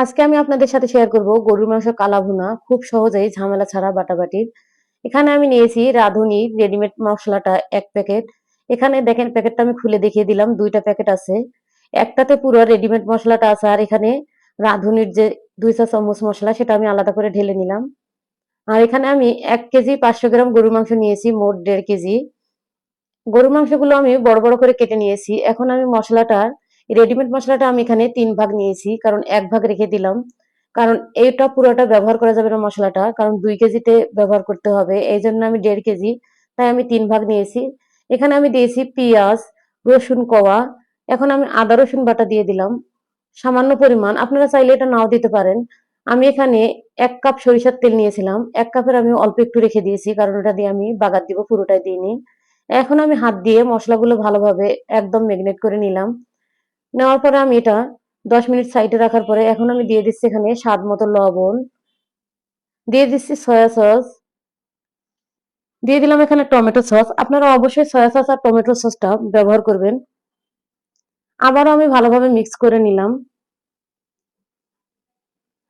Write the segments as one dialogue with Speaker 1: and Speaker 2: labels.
Speaker 1: আজকে আমি আপনাদের সাথে শেয়ার করব গরুর মাংস কালা ভুনা খুব সহজেই ঝামেলা ছাড়া বাটাবাটির। এখানে আমি নিয়েছি রাঁধুনি রেডিমেড মশলাটা ১ প্যাকেট। এখানে দেখেন প্যাকেটটা আমি খুলে দেখিয়ে দিলাম ২ টা প্যাকেট আছে। একটাতে পুরো রেডিমেড মশলাটা আছে আর এখানে রাঁধুনির যে ২ চা চামচ মসলা সেটা আমি আলাদা করে ঢেলে নিলাম। আর এখানে আমি ১ কেজি ৫০০ গ্রাম গরুর মাংস নিয়েছি, মোট ১.৫ কেজি। গরুর মাংসগুলো আমি বড় বড় করে কেটে নিয়েছি। এখন আমি রেডিমেড মসলাটা আমি এখানে ৩ ভাগ নিয়েছি, কারণ ১ ভাগ রেখে দিলাম। কারণ এটা পুরোটা ব্যবহার করা যাবে না মসলাটা, কারণ ২ কেজিতে ব্যবহার করতে হবে। এই জন্য আমি ১.৫ কেজি, তাই আমি ৩ ভাগ নিয়েছি। এখানে আমি দিয়েছি পেঁয়াজ, রসুন কোয়া। এখন আমি আদা রসুন বাটা দিয়ে দিলাম সামান্য পরিমাণ, আপনারা চাইলে এটা নাও দিতে পারেন। আমি এখানে ১ কাপ সরিষার তেল নিয়েছিলাম, ১ কাপের আমি অল্প একটু রেখে দিয়েছি, কারণ ওটা দিয়ে আমি বাগার দিব, পুরোটাই দিইনি। এখন আমি হাত দিয়ে মসলাগুলো ভালোভাবে একদম ম্যারিনেট করে নিলাম। নেওয়ার পরে আমি এটা ১০ মিনিট সাইডে রাখার পরে এখন আমি দিয়ে দিচ্ছি এখানে স্বাদ মতো লবণ, দিয়ে দিচ্ছি সয়া সস, দিয়ে দিলাম এখানে টমেটো সস। আপনারা অবশ্যই সয়া সস আর টমেটো সসটা ব্যবহার করবেন। আবারও আমি ভালোভাবে মিক্স করে নিলাম।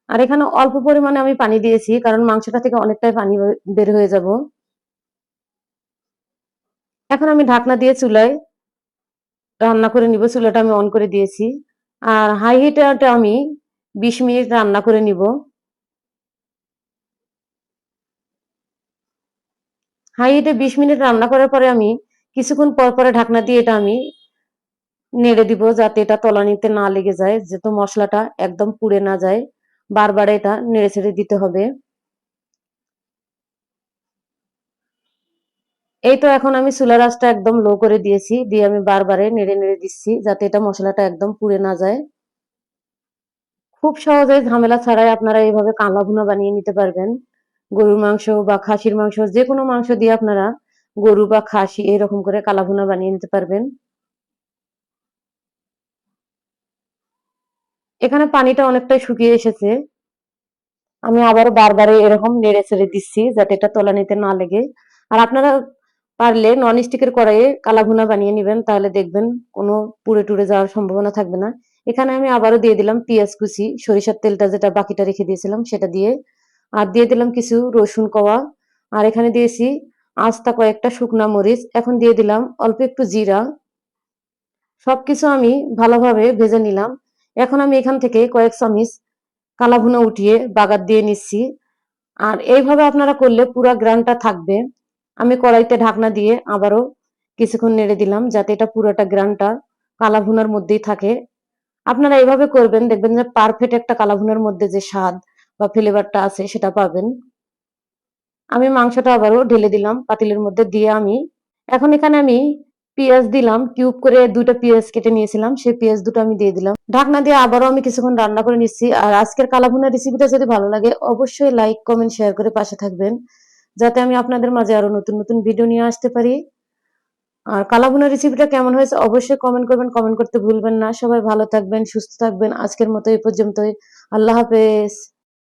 Speaker 1: আর এখানে অল্প পরিমাণে আমি পানি দিয়েছি, কারণ মাংসটা থেকে অনেকটাই পানি বের হয়ে যাব। এখন আমি ঢাকনা দিয়ে চুলায় রান্না করে নিব। চুলাটা আমি অন করে দিয়েছি। আর হাই হিটে আমি ২০ মিনিট রান্না করে নিব। হাই হিটে ২০ মিনিট রান্না করার পরে আমি কিছুক্ষণ পর পরে ঢাকনা দিয়ে এটা আমি নেড়ে দিব, যাতে এটা তলানিতে না লেগে যায়, যাতে মশলাটা একদম পুড়ে না যায়। বারবার এটা নেড়ে ছেড়ে দিতে হবে। এই তো এখন আমি চুলার আঁচটা একদম লো করে দিয়েছি, দিয়ে আমি বারবারে নেড়ে নেড়ে দিচ্ছি, যাতে এটা মশলাটা একদম পুড়ে না যায়। খুব সহজে ঝামেলা ছাড়াই আপনারা এইভাবে কালা ভুনা বানিয়ে নিতে পারবেন। গরুর মাংস বা খাসির মাংস, যে কোনো মাংস দিয়ে আপনারা গরু বা খাসি এরকম করে কালা ভুনা বানিয়ে নিতে পারবেন। এখানে পানিটা অনেকটাই শুকিয়ে এসেছে। আমি আবারও বারবারে এরকম নেড়ে ছেড়ে দিচ্ছি, যাতে এটা তলানিতে না লেগে। আর আপনারা পারলে ননস্টিকের কড়াইয়ে কালা ভুনা বানিয়ে নিবেন, তাহলে দেখবেন কোনো পুড়ে টুড়ে যাওয়ার সম্ভাবনা থাকবে না। এখানে আমি আবারও দিয়ে দিলাম পেঁয়াজ কুচি, সরিষার তেলটা যেটা বাকিটা রেখে দিয়েছিলাম সেটা দিয়ে, আর দিয়ে দিলাম কিছু রসুন কোয়া, আর এখানে দিয়েছি আস্তা কয়েকটা শুকনা মরিচ। এখন দিয়ে দিলাম অল্প একটু জিরা। সবকিছু আমি ভালোভাবে ভেজে নিলাম। এখন আমি এখান থেকে কয়েক চামচ কালা ভুনা উঠিয়ে বাগার দিয়ে নিচ্ছি। আর এইভাবে আপনারা করলে পুরা গ্রানটা থাকবে। আমি কড়াইতে ঢাকনা দিয়ে আবারও কিছুক্ষণ নেড়ে দিলাম, যাতে এটা পুরোটা গ্রানটা কালা ভুনার মধ্যেই থাকে। আপনারা এইভাবে করবেন, দেখবেন যে পারফেক্ট একটা কালা ভুনার মধ্যে যে স্বাদ বা ফ্লেভারটা আছে সেটা পাবেন। আমি মাংসটা আবারও ঢেলে দিলাম পাতিলের মধ্যে, দিয়ে আমি এখন এখানে আমি পেঁয়াজ দিলাম, কিউব করে ২টা পেঁয়াজ কেটে নিয়েছিলাম, সেই পেঁয়াজ দুটো আমি দিয়ে দিলাম। ঢাকনা দিয়ে আবারও আমি কিছুক্ষণ রান্না করে নিচ্ছি। আর আজকের কালাভুনা রেসিপিটা যদি ভালো লাগে অবশ্যই লাইক কমেন্ট শেয়ার করে পাশে থাকবেন, যাতে আমি আপনাদের মাঝে আরো নতুন নতুন ভিডিও নিয়ে আসতে পারি। আর কালাভুনা রেসিপিটা কেমন হয়েছে অবশ্যই কমেন্ট করবেন, কমেন্ট করতে ভুলবেন না। সবাই ভালো থাকবেন, সুস্থ থাকবেন। আজকের মতো এই পর্যন্তই। আল্লাহ হাফেজ।